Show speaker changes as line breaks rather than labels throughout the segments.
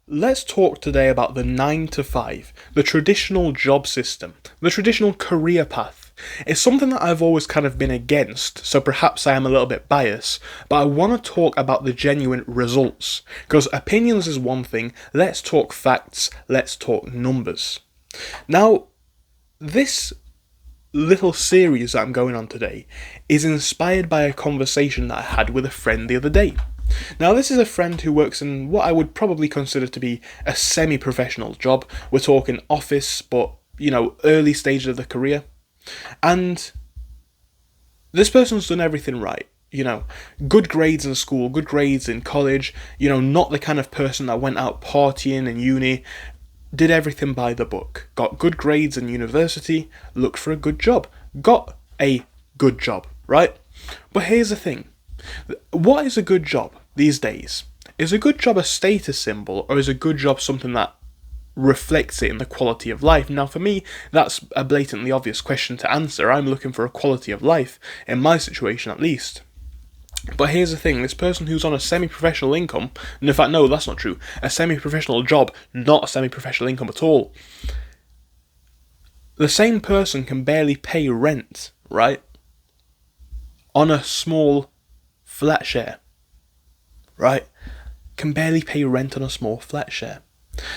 Let's talk today about the 9 to 5, the traditional job system, the traditional career path. It's something that I've always kind of been against, so perhaps I am a little bit biased, but I want to talk about the genuine results. Because opinions is one thing, let's talk facts, let's talk numbers. Now, this little series that I'm going on today is inspired by a conversation that I had with a friend the other day. Now, this is a friend who works in what I would probably consider to be a semi-professional job. We're talking office, but, early stages of the career. And this person's done everything right. Good grades in school, good grades in college, not the kind of person that went out partying in uni, did everything by the book, got good grades in university, looked for a good job, got a good job, right? But here's the thing. What is a good job these days? Is a good job a status symbol, or is a good job something that reflects it in the quality of life? Now, for me, that's a blatantly obvious question to answer. I'm looking for a quality of life, in my situation at least. But here's the thing, this person who's on a semi-professional income, and in fact, no, that's not true, a semi-professional job, not a semi-professional income at all. The same person can barely pay rent, right? On a small flat share, right? Can barely pay rent on a small flat share.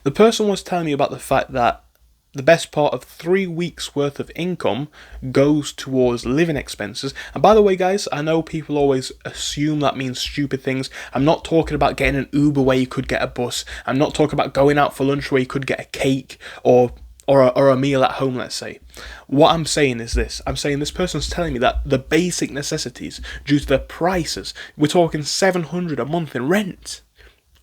The person was telling me about the fact that the best part of 3 weeks worth of income goes towards living expenses. And by the way, guys, I know people always assume that means stupid things. I'm not talking about getting an Uber where you could get a bus. I'm not talking about going out for lunch where you could get a cake or a meal at home, let's say. What I'm saying is this. I'm saying this person's telling me that the basic necessities, due to the prices, we're talking $700 a month in rent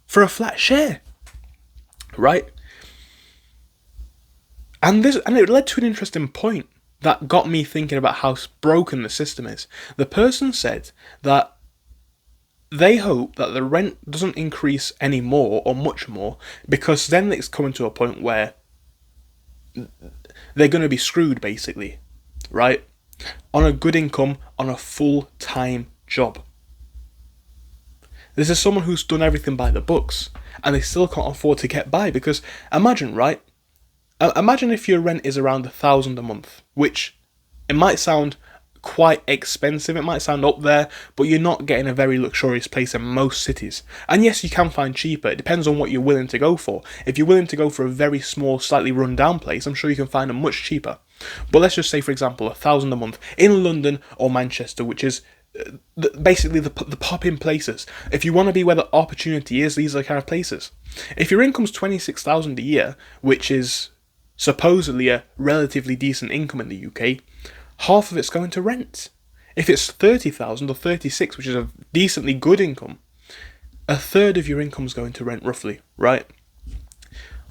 for a flat share, right? And it led to an interesting point that got me thinking about how broken the system is. The person said that they hope that the rent doesn't increase any more or much more, because then it's coming to a point where they're going to be screwed, basically, right? On a good income, on a full-time job. This is someone who's done everything by the books, and they still can't afford to get by, because imagine, right? Imagine if your rent is around $1,000 a month, which it might sound quite expensive, it might sound up there, but you're not getting a very luxurious place in most cities. And yes, you can find cheaper, it depends on what you're willing to go for. If you're willing to go for a very small, slightly run down place, I'm sure you can find them much cheaper. But let's just say, for example, $1,000 a month in London or Manchester, which is basically the pop-in places. If you want to be where the opportunity is, these are the kind of places. If your income's $26,000 a year, which is supposedly a relatively decent income in the UK, half of it's going to rent. If it's 30,000 or 36, which is a decently good income, a third of your income's going to rent roughly, right?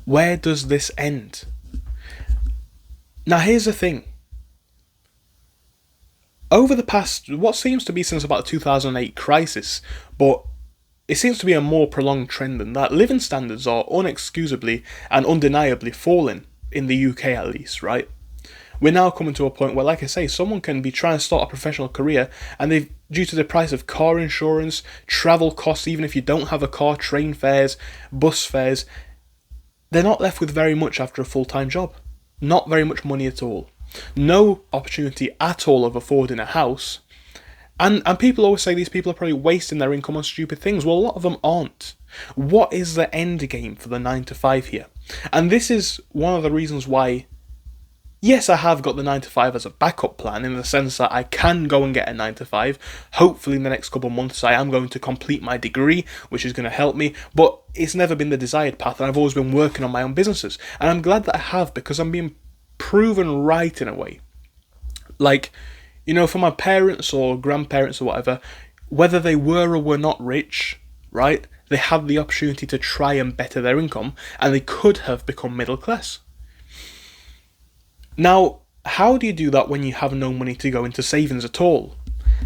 Where does this end? Now here's the thing. Over the past, what seems to be since about the 2008 crisis, but it seems to be a more prolonged trend than that, living standards are unexcusably and undeniably falling, in the UK at least, right? We're now coming to a point where, like I say, someone can be trying to start a professional career, and they've, due to the price of car insurance, travel costs, even if you don't have a car, train fares, bus fares, they're not left with very much after a full-time job. Not very much money at all. No opportunity at all of affording a house. And people always say these people are probably wasting their income on stupid things. Well, a lot of them aren't. What is the end game for the 9 to 5 here? And this is one of the reasons why, yes, I have got the 9 to 5 as a backup plan, in the sense that I can go and get a 9 to 5. Hopefully in the next couple of months I am going to complete my degree, which is going to help me, but it's never been the desired path, and I've always been working on my own businesses. And I'm glad that I have, because I'm being proven right in a way. Like, for my parents or grandparents or whatever, whether they were or were not rich, right, they had the opportunity to try and better their income, and they could have become middle class. Now, how do you do that when you have no money to go into savings at all?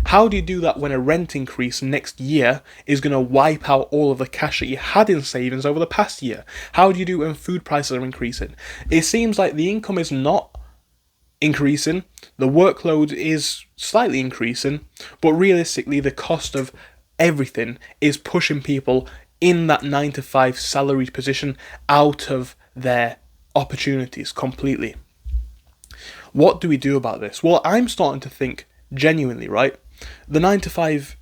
How do you do that when a rent increase next year is going to wipe out all of the cash that you had in savings over the past year? How do you do it when food prices are increasing? It seems like the income is not increasing, the workload is slightly increasing, but realistically the cost of everything is pushing people in that 9 to 5 salaried position out of their opportunities completely. What do we do about this? Well, I'm starting to think genuinely, right? The 9 to 5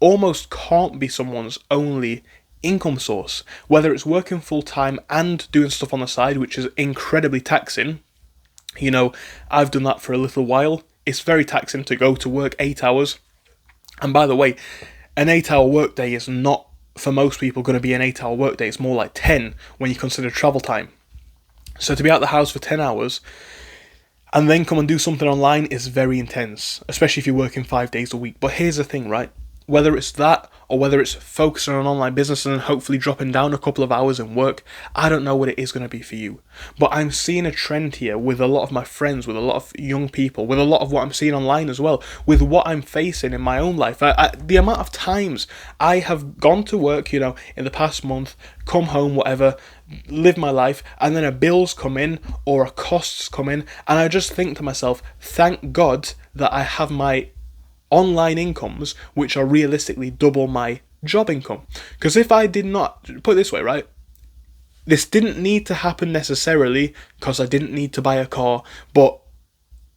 almost can't be someone's only income source, whether it's working full time and doing stuff on the side, which is incredibly taxing. You know, I've done that for a little while. It's very taxing to go to work 8 hours. And by the way, an 8-hour workday is not, for most people, going to be an 8-hour workday. It's more like 10 when you consider travel time. So to be out the house for 10 hours and then come and do something online is very intense, especially if you're working 5 days a week. But here's the thing, right? Whether it's that or whether it's focusing on online business and hopefully dropping down a couple of hours in work, I don't know what it is going to be for you. But I'm seeing a trend here with a lot of my friends, with a lot of young people, with a lot of what I'm seeing online as well, with what I'm facing in my own life. The amount of times I have gone to work, in the past month, come home, whatever, live my life, and then a bill's come in or a cost's come in, and I just think to myself, thank God that I have my online incomes, which are realistically double my job income. Because if I did not, put it this way, right? This didn't need to happen necessarily because I didn't need to buy a car, but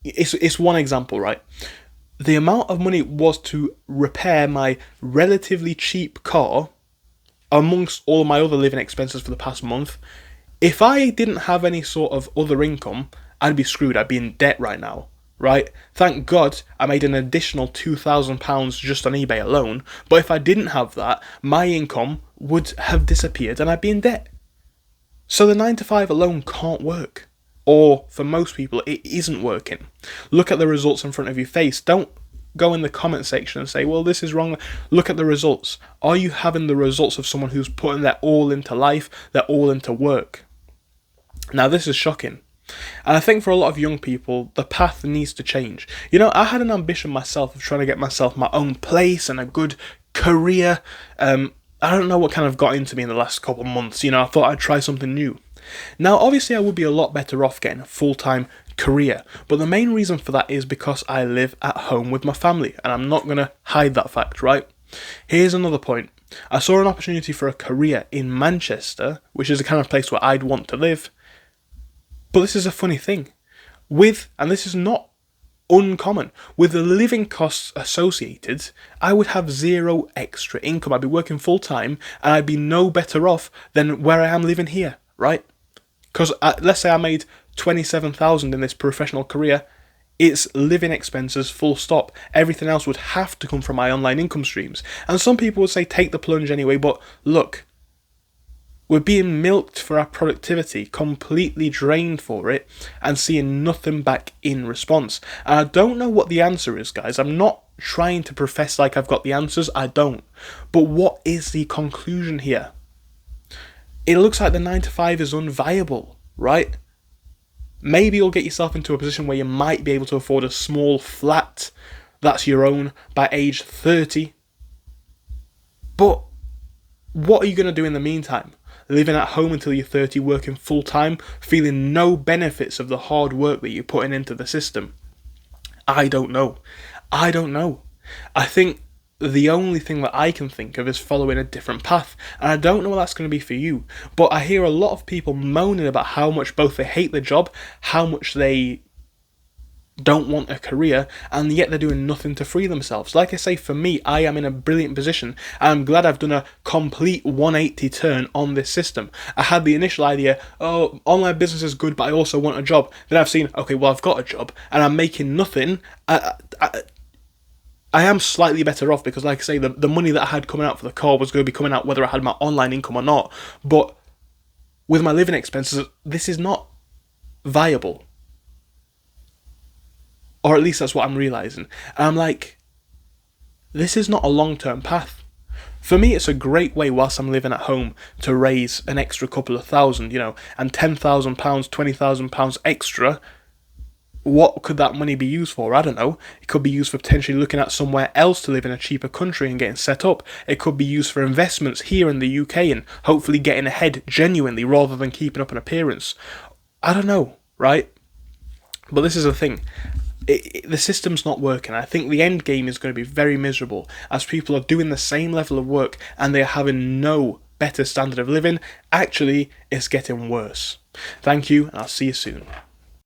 it's one example, right? The amount of money it was to repair my relatively cheap car amongst all of my other living expenses for the past month. If I didn't have any sort of other income, I'd be screwed. I'd be in debt right now. Right? Thank God I made an additional £2,000 just on eBay alone, but if I didn't have that, my income would have disappeared and I'd be in debt. So the 9 to 5 alone can't work. Or, for most people, it isn't working. Look at the results in front of your face. Don't go in the comment section and say, well, this is wrong. Look at the results. Are you having the results of someone who's putting their all into life, their all into work? Now, this is shocking. And I think for a lot of young people, the path needs to change. I had an ambition myself of trying to get myself my own place and a good career. I don't know what kind of got into me in the last couple of months. I thought I'd try something new. Now, obviously, I would be a lot better off getting a full-time career. But the main reason for that is because I live at home with my family. And I'm not going to hide that fact, right? Here's another point. I saw an opportunity for a career in Manchester, which is the kind of place where I'd want to live. But this is a funny thing. And this is not uncommon, with the living costs associated, I would have zero extra income. I'd be working full time and I'd be no better off than where I am living here, right? Because let's say I made 27,000 in this professional career, it's living expenses full stop. Everything else would have to come from my online income streams. And some people would say take the plunge anyway, but look, we're being milked for our productivity, completely drained for it, and seeing nothing back in response. And I don't know what the answer is, guys. I'm not trying to profess like I've got the answers. I don't. But what is the conclusion here? It looks like the 9 to 5 is unviable, right? Maybe you'll get yourself into a position where you might be able to afford a small flat that's your own by age 30. But what are you going to do in the meantime? Living at home until you're 30, working full time, feeling no benefits of the hard work that you're putting into the system? I don't know. I think the only thing that I can think of is following a different path, and I don't know what that's going to be for you. But I hear a lot of people moaning about how much both they hate their job, how much they don't want a career, and yet they're doing nothing to free themselves. Like I say, for me, I am in a brilliant position, and I'm glad I've done a complete 180 turn on this system. I had the initial idea, online business is good, but I also want a job. Then I've seen, okay, well, I've got a job, and I'm making nothing. I am slightly better off because, like I say, the money that I had coming out for the car was going to be coming out whether I had my online income or not. But with my living expenses, this is not viable. Or at least that's what I'm realising. And I'm like, this is not a long-term path. For me, it's a great way whilst I'm living at home to raise an extra couple of thousand, and £10,000, £20,000 extra. What could that money be used for? I don't know. It could be used for potentially looking at somewhere else to live in a cheaper country and getting set up. It could be used for investments here in the UK and hopefully getting ahead genuinely rather than keeping up an appearance. I don't know, right? But this is the thing. The system's not working. I think the end game is going to be very miserable as people are doing the same level of work and they're having no better standard of living. Actually, it's getting worse. Thank you, and I'll see you soon.